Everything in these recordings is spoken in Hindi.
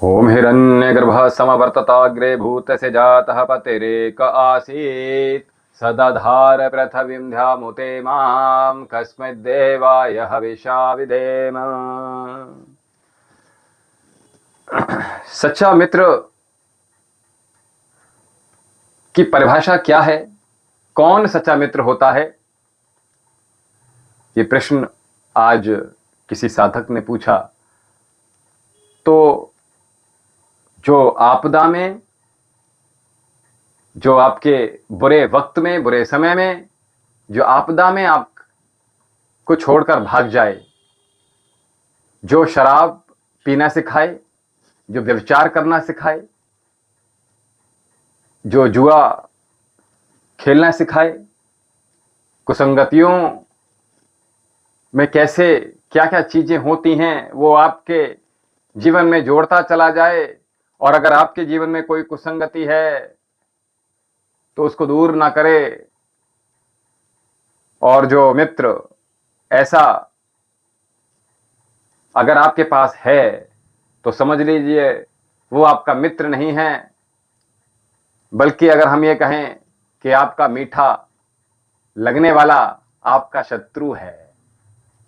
ओम हिरण्यगर्भः समवर्तताग्रे भूतस्य जातः पतिरेक आसीत् सदधार पृथिवीं ध्यामुते मां कस्मिद्देवाय हविषा विधेम। सच्चा मित्र की परिभाषा क्या है? कौन सच्चा मित्र होता है? ये प्रश्न आज किसी साधक ने पूछा। तो जो आपदा में, जो आपके बुरे वक्त में, बुरे समय में, जो आपदा में आपको छोड़कर भाग जाए, जो शराब पीना सिखाए, जो व्यभिचार करना सिखाए, जो जुआ खेलना सिखाए, कुसंगतियों में कैसे क्या क्या चीजें होती हैं वो आपके जीवन में जोड़ता चला जाए, और अगर आपके जीवन में कोई कुसंगति है तो उसको दूर ना करे। और जो मित्र ऐसा अगर आपके पास है तो समझ लीजिए वो आपका मित्र नहीं है, बल्कि अगर हम ये कहें कि आपका मीठा लगने वाला आपका शत्रु है।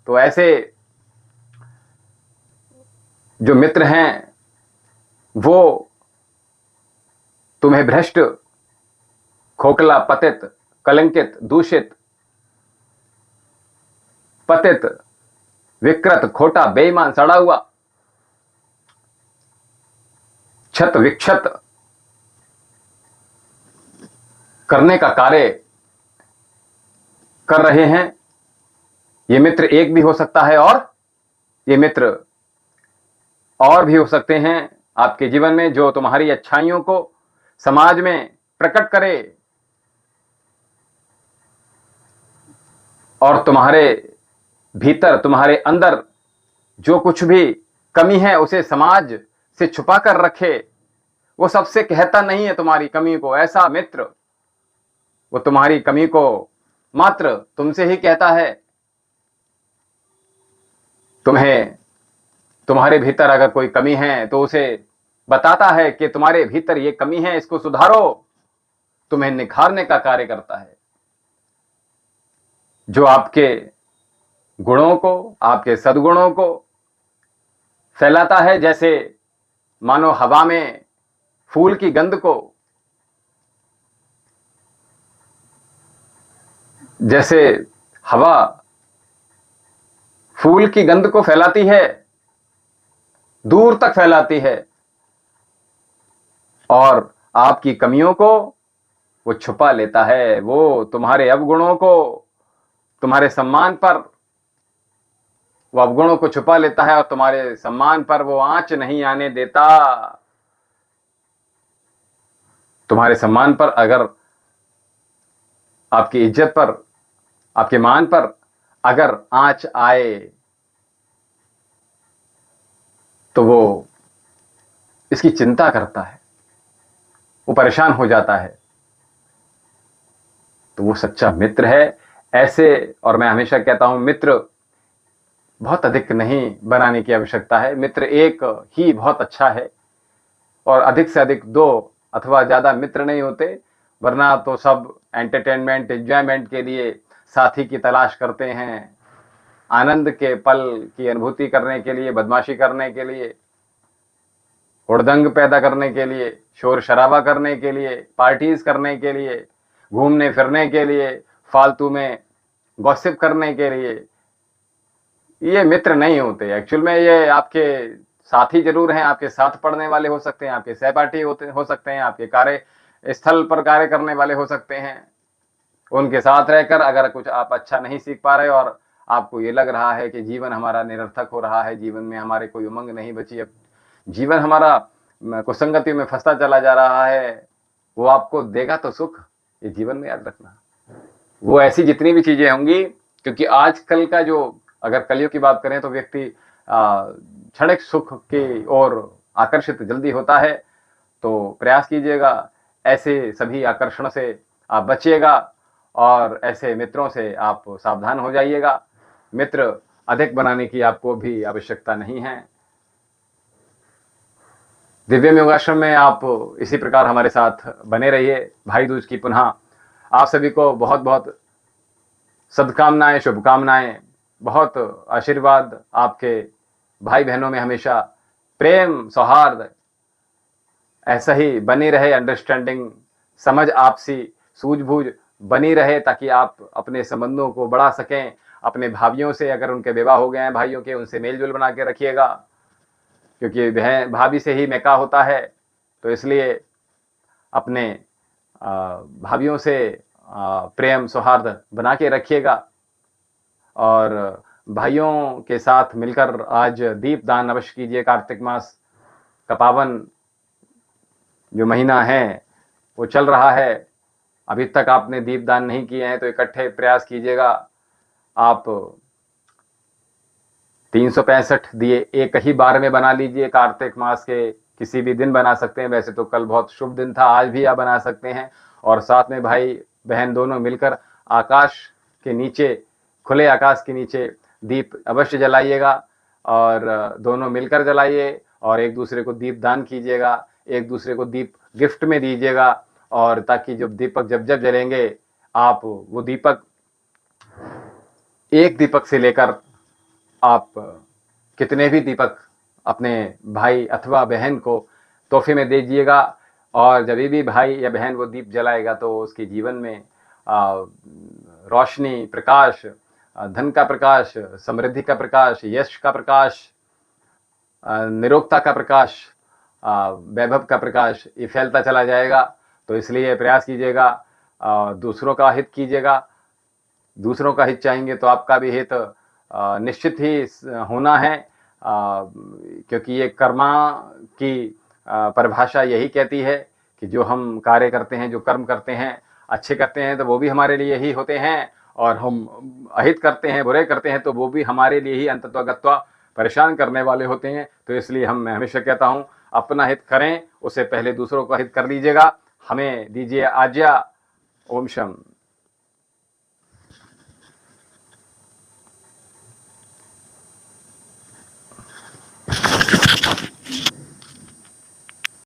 तो ऐसे जो मित्र हैं वो तुम्हें भ्रष्ट, खोखला, पतित, कलंकित, दूषित, पतित, विकृत, खोटा, बेईमान, सड़ा हुआ, क्षत विक्षत करने का कार्य कर रहे हैं। ये मित्र एक भी हो सकता है, और ये मित्र और भी हो सकते हैं आपके जीवन में, जो तुम्हारी अच्छाइयों को समाज में प्रकट करे और तुम्हारे भीतर, तुम्हारे अंदर जो कुछ भी कमी है उसे समाज से छुपा कर रखे। वो सबसे कहता नहीं है तुम्हारी कमी को। ऐसा मित्र वो तुम्हारी कमी को मात्र तुमसे ही कहता है। तुम्हें, तुम्हारे भीतर अगर कोई कमी है तो उसे बताता है कि तुम्हारे भीतर ये कमी है, इसको सुधारो। तुम्हें निखारने का कार्य करता है, जो आपके गुणों को, आपके सद्गुणों को फैलाता है। जैसे मानो हवा में फूल की गंध को, जैसे हवा फूल की गंध को फैलाती है, दूर तक फैलाती है, और आपकी कमियों को वो छुपा लेता है। वो तुम्हारे अवगुणों को, तुम्हारे सम्मान पर वो अवगुणों को छुपा लेता है, और तुम्हारे सम्मान पर वो आंच नहीं आने देता। तुम्हारे सम्मान पर, अगर आपकी इज्जत पर, आपके मान पर अगर आंच आए तो वो इसकी चिंता करता है, वो परेशान हो जाता है। तो वो सच्चा मित्र है। ऐसे, और मैं हमेशा कहता हूं, मित्र बहुत अधिक नहीं बनाने की आवश्यकता है। मित्र एक ही बहुत अच्छा है, और अधिक से अधिक दो अथवा ज्यादा मित्र नहीं होते, वरना तो सब एंटरटेनमेंट, एंजॉयमेंट के लिए साथी की तलाश करते हैं, आनंद के पल की अनुभूति करने के लिए, बदमाशी करने के लिए, हुड़दंग पैदा करने के लिए, शोर शराबा करने के लिए, पार्टीज करने के लिए, घूमने फिरने के लिए, फालतू में गॉसिप करने के लिए। ये मित्र नहीं होते एक्चुअल में। ये आपके साथी जरूर हैं, आपके साथ पढ़ने वाले हो सकते हैं, आपके सहपाठी हो सकते हैं, आपके कार्य स्थल पर कार्य करने वाले हो सकते हैं। उनके साथ रहकर अगर कुछ आप अच्छा नहीं सीख पा रहे और आपको ये लग रहा है कि जीवन हमारा निरर्थक हो रहा है, जीवन में हमारे कोई उमंग नहीं बची, अब जीवन हमारा कुसंगति में फंसता चला जा रहा है, वो आपको देगा तो सुख, ये जीवन में याद रखना। वो ऐसी जितनी भी चीजें होंगी, क्योंकि आजकल का जो, अगर कलयुग की बात करें तो व्यक्ति क्षणिक सुख की ओर आकर्षित जल्दी होता है। तो प्रयास कीजिएगा ऐसे सभी आकर्षण से आप बचिएगा, और ऐसे मित्रों से आप सावधान हो जाइएगा। मित्र अधिक बनाने की आपको भी आवश्यकता नहीं है। दिव्यम योगाश्रम में आप इसी प्रकार हमारे साथ बने रहिए। भाई दूज की पुनः आप सभी को बहुत बहुत सद्कामनाएं, शुभकामनाएं, बहुत आशीर्वाद। आपके भाई बहनों में हमेशा प्रेम, सौहार्द ऐसा ही बनी रहे, अंडरस्टैंडिंग, समझ, आपसी सूझबूझ बनी रहे, ताकि आप अपने संबंधों को बढ़ा सकें। अपने भाभीयों से, अगर उनके विवाह हो गए हैं भाइयों के, उनसे मेल जोल बना के रखिएगा, क्योंकि बहन भाभी से ही मैका होता है। तो इसलिए अपने भाभीयों से प्रेम सौहार्द बना के रखिएगा। और भाइयों के साथ मिलकर आज दीप दान अवश्य कीजिए। कार्तिक मास का पावन जो महीना है वो चल रहा है, अभी तक आपने दीप दान नहीं किए हैं तो इकट्ठे प्रयास कीजिएगा। आप 365 दिए एक ही बार में बना लीजिए। कार्तिक मास के किसी भी दिन बना सकते हैं, वैसे तो कल बहुत शुभ दिन था, आज भी आप बना सकते हैं। और साथ में भाई बहन दोनों मिलकर आकाश के नीचे, खुले आकाश के नीचे दीप अवश्य जलाइएगा, और दोनों मिलकर जलाइए, और एक दूसरे को दीप दान कीजिएगा, एक दूसरे को दीप गिफ्ट में दीजिएगा। और ताकि जब दीपक जब जब जलेंगे, आप वो दीपक, एक दीपक से लेकर आप कितने भी दीपक अपने भाई अथवा बहन को तोहफे में दे दीजिएगा। और जब भी भाई या बहन वो दीप जलाएगा तो उसके जीवन में रोशनी, प्रकाश, धन का प्रकाश, समृद्धि का प्रकाश, यश का प्रकाश, निरोगता का प्रकाश, वैभव का प्रकाश, ये फैलता चला जाएगा। तो इसलिए प्रयास कीजिएगा, दूसरों का हित कीजिएगा। दूसरों का हित चाहेंगे तो आपका भी हित निश्चित ही होना है, क्योंकि ये कर्मा की परिभाषा यही कहती है कि जो हम कार्य करते हैं, जो कर्म करते हैं, अच्छे करते हैं तो वो भी हमारे लिए ही होते हैं, और हम अहित करते हैं, बुरे करते हैं तो वो भी हमारे लिए ही अंततः गत्वा परेशान करने वाले होते हैं। तो इसलिए मैं हमेशा कहता हूँ, अपना हित करें, उससे पहले दूसरों का हित कर लीजिएगा। हमें दीजिए आज्ञा। ओम शम।